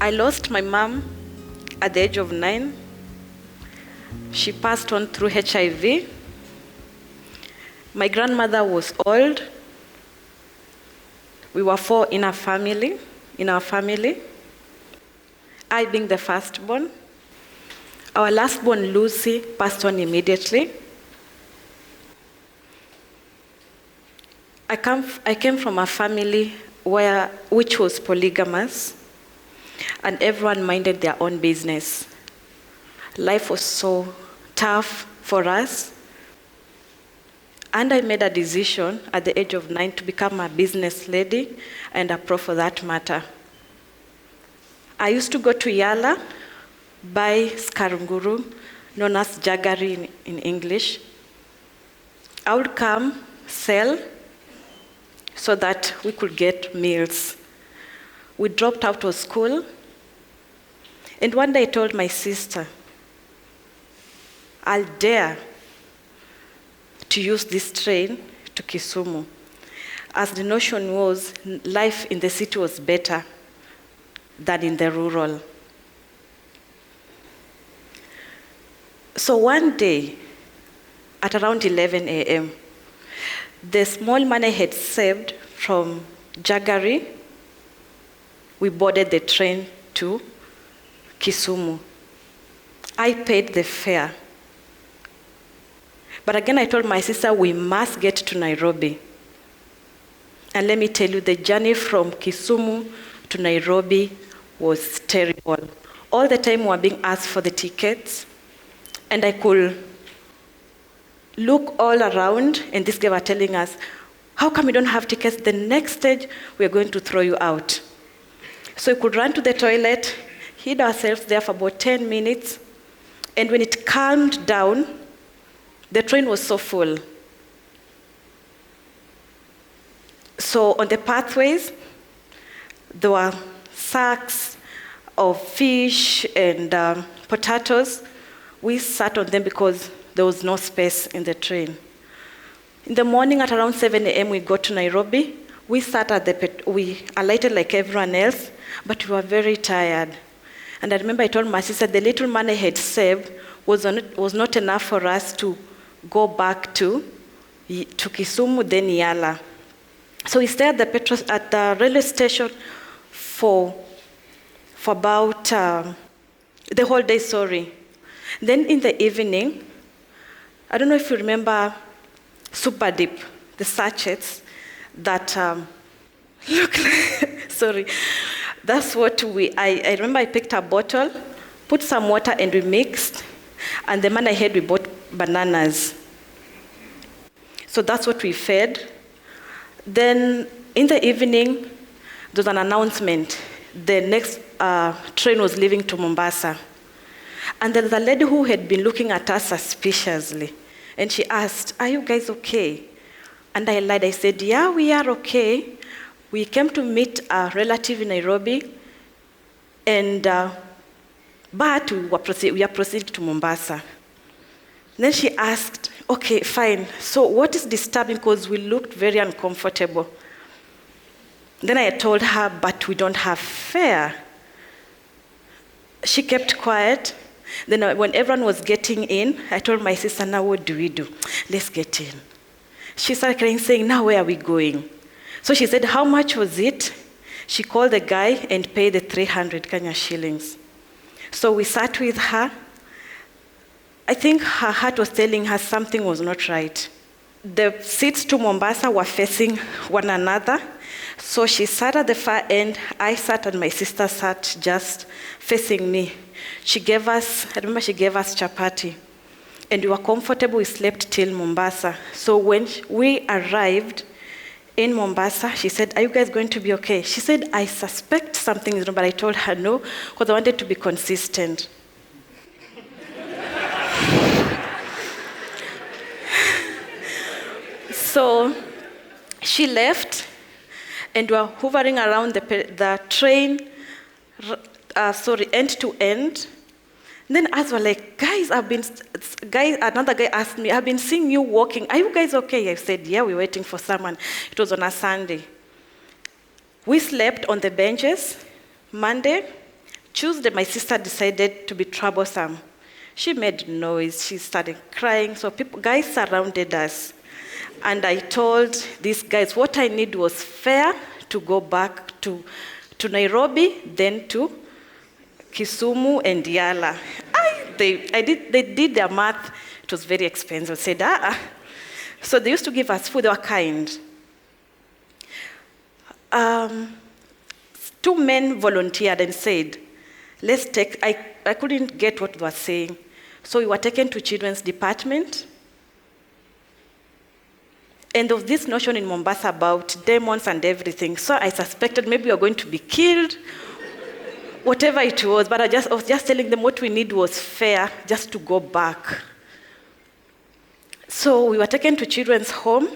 I lost my mom at the age of 9. She passed on through HIV. My grandmother was old. We were 4 in our family. I being the firstborn. Our lastborn, Lucy, passed on immediately. I came from a family which was polygamous, and everyone minded their own business. Life was so tough for us. And I made a decision at the age of 9 to become a business lady and a pro for that matter. I used to go to Yala, buy skarunguru, known as jaggery in English. I would come, sell, so that we could get meals. We dropped out of school, and one day I told my sister, I'll dare to use this train to Kisumu, as the notion was life in the city was better than in the rural. So one day, at around 11 a.m., the small money I had saved from jaggery, we boarded the train to Kisumu. I paid the fare. But again, I told my sister, we must get to Nairobi. And let me tell you, the journey from Kisumu to Nairobi was terrible. All the time we were being asked for the tickets, and I could look all around, and these guys were telling us, how come we don't have tickets? The next stage, we're going to throw you out. So we could run to the toilet, hid ourselves there for about 10 minutes, and when it calmed down, the train was so full. So on the pathways, there were sacks of fish and potatoes. We sat on them because there was no space in the train. In the morning at around 7 a.m., we got to Nairobi. We sat we alighted like everyone else, but we were very tired. And I remember I told my sister the little money I had saved was not enough for us to go back to Kisumu, then Yala. So we stayed at the railway station for about the whole day, Then in the evening, I don't know if you remember Super Dip, the sachets that look like, That's what I remember I picked a bottle, put some water and we mixed, and the man I had, we bought bananas. So that's what we fed. Then in the evening, there was an announcement. The next train was leaving to Mombasa. And there was a lady who had been looking at us suspiciously. And she asked, are you guys okay? And I lied. I said, yeah, we are okay. We came to meet a relative in Nairobi, and but we are proceeding to Mombasa. Then she asked, okay, fine. So what is disturbing? Because we looked very uncomfortable. Then I told her, but we don't have fare. She kept quiet. Then when everyone was getting in, I told my sister, now what do we do? Let's get in. She started crying, saying, now where are we going? So she said, how much was it? She called the guy and paid the 300 Kenya shillings. So we sat with her. I think her heart was telling her something was not right. The seats to Mombasa were facing one another. So she sat at the far end, I sat and my sister sat just facing me. I remember she gave us chapati. And we were comfortable, we slept till Mombasa. So when we arrived in Mombasa, she said, are you guys going to be okay? She said, I suspect something is wrong, but I told her no, because I wanted to be consistent. So she left, and we were hovering around the train, end to end. And then as we're like, another guy asked me, I've been seeing you walking. Are you guys okay? I said, yeah, we're waiting for someone. It was on a Sunday. We slept on the benches. Monday, Tuesday, my sister decided to be troublesome. She made noise. She started crying. So guys surrounded us. And I told these guys what I need was fare to go back to Nairobi, then to Kisumu and Yala. They did their math. It was very expensive. I said, So they used to give us food. They were kind. 2 men volunteered and said, I couldn't get what they were saying. So we were taken to children's department. And there was this notion in Mombasa about demons and everything. So I suspected maybe we were going to be killed, whatever it was. But I was just telling them what we need was fare just to go back. So we were taken to children's home.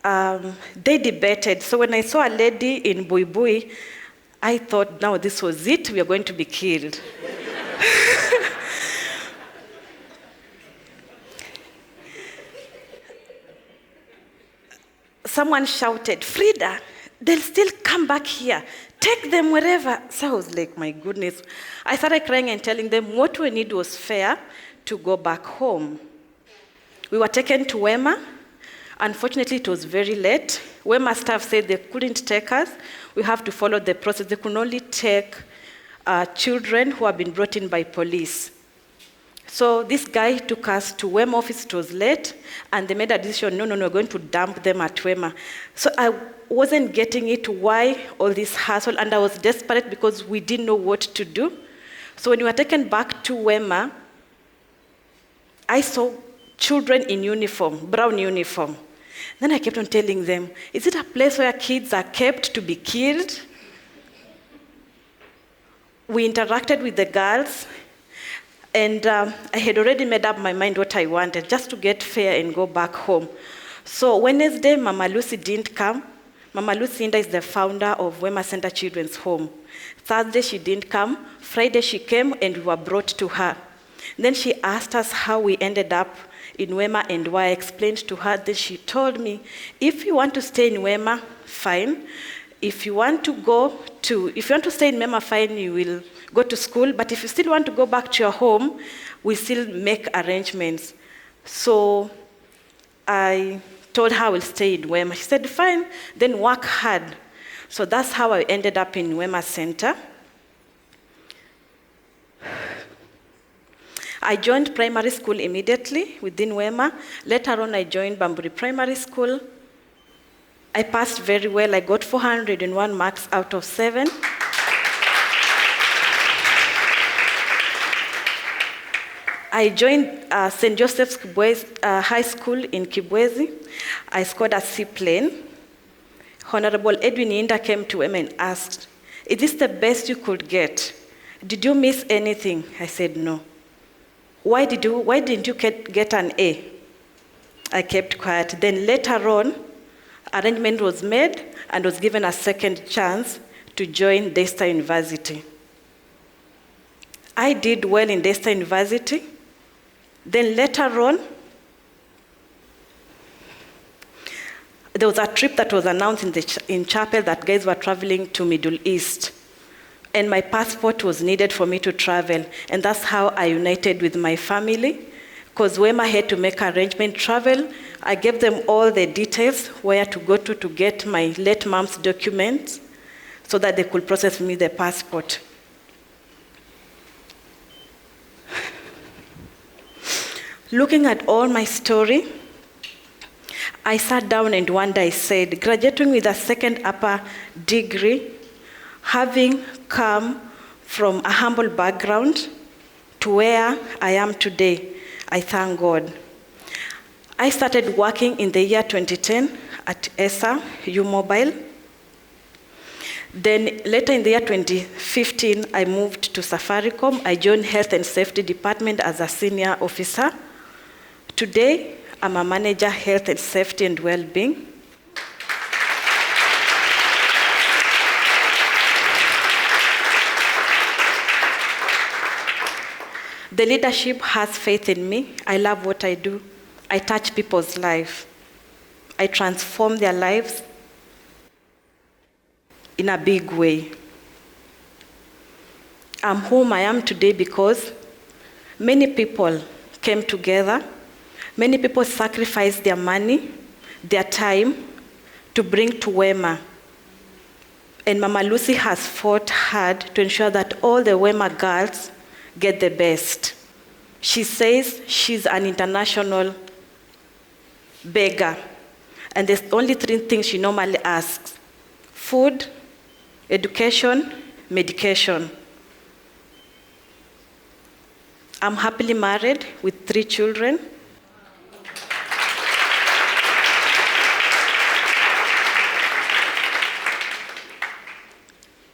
They debated. So when I saw a lady in Buibui, I thought, now this was it. We are going to be killed. Someone shouted, Frida, they'll still come back here. Take them wherever. So I was like, my goodness. I started crying and telling them what we need was fare to go back home. We were taken to Wema. Unfortunately, it was very late. Wema staff said they couldn't take us. We have to follow the process. They could only take children who have been brought in by police. So this guy took us to Wema office. It was late, and they made a decision, no, we're going to dump them at Wema. So I wasn't getting it, why all this hassle, and I was desperate because we didn't know what to do. So when we were taken back to Wema, I saw children in uniform, brown uniform. Then I kept on telling them, is it a place where kids are kept to be killed? We interacted with the girls, and I had already made up my mind what I wanted, just to get fare and go back home. So Wednesday, Mama Lucy didn't come. Mama Lucinda is the founder of Wema Center Children's Home. Thursday, she didn't come. Friday, she came, and we were brought to her. Then she asked us how we ended up in Wema and why. I explained to her. Then she told me, if you want to stay in Wema, fine. If you want to stay in Wema, fine, you will go to school. But if you still want to go back to your home, we still make arrangements. So I told her I will stay in Wema. She said, fine, then work hard. So that's how I ended up in Wema Center. I joined primary school immediately within Wema. Later on, I joined Bamburi Primary School. I passed very well. I got 401 marks out of 7. I joined St. Joseph's High School in Kibwezi. I scored a C plane. Honorable Edwin Inda came to him and asked, is this the best you could get? Did you miss anything? I said, no. Why didn't you get an A? I kept quiet. Then later on, arrangement was made and was given a second chance to join Daystar University. I did well in Daystar University. Then later on, there was a trip that was announced in chapel that guys were traveling to Middle East. And my passport was needed for me to travel. And that's how I united with my family. Because Wema had to make arrangement travel, I gave them all the details where to go to get my late mom's documents so that they could process me the passport. Looking at all my story, I sat down and one day I said, graduating with a second upper degree, having come from a humble background to where I am today, I thank God. I started working in the year 2010 at ESA, U-Mobile. Then later in the year 2015, I moved to Safaricom. I joined Health and Safety Department as a senior officer. Today, I'm a manager, Health and Safety and Wellbeing. The leadership has faith in me. I love what I do. I touch people's lives. I transform their lives in a big way. I'm whom I am today because many people came together. Many people sacrificed their money, their time to bring to Wema. And Mama Lucy has fought hard to ensure that all the Wema girls get the best. She says she's an international beggar. And there's only 3 things she normally asks: food, education, medication. I'm happily married with 3 children.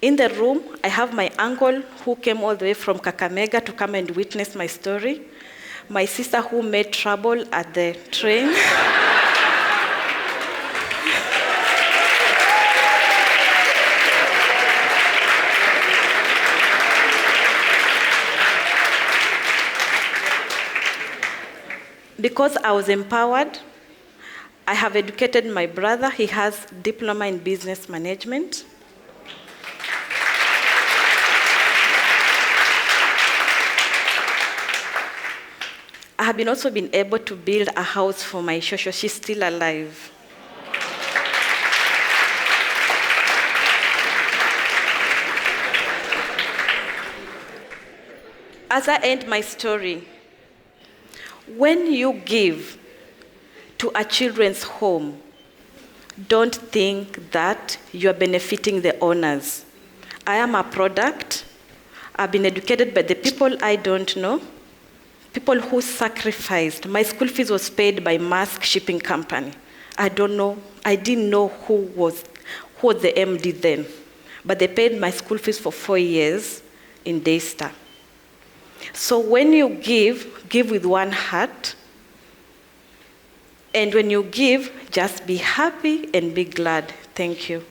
In the room, I have my uncle who came all the way from Kakamega to come and witness my story. My sister who made trouble at the train. Because I was empowered, I have educated my brother. He has diploma in business management. I have also been able to build a house for my shosho. She's still alive. As I end my story, when you give to a children's home, don't think that you're benefiting the owners. I am a product. I've been educated by the people I don't know, people who sacrificed. My school fees was paid by Maersk Shipping Company. I didn't know who was the MD then, but they paid my school fees for 4 years in Daystar. So when you give with one heart. And when you give, just be happy and be glad. Thank you.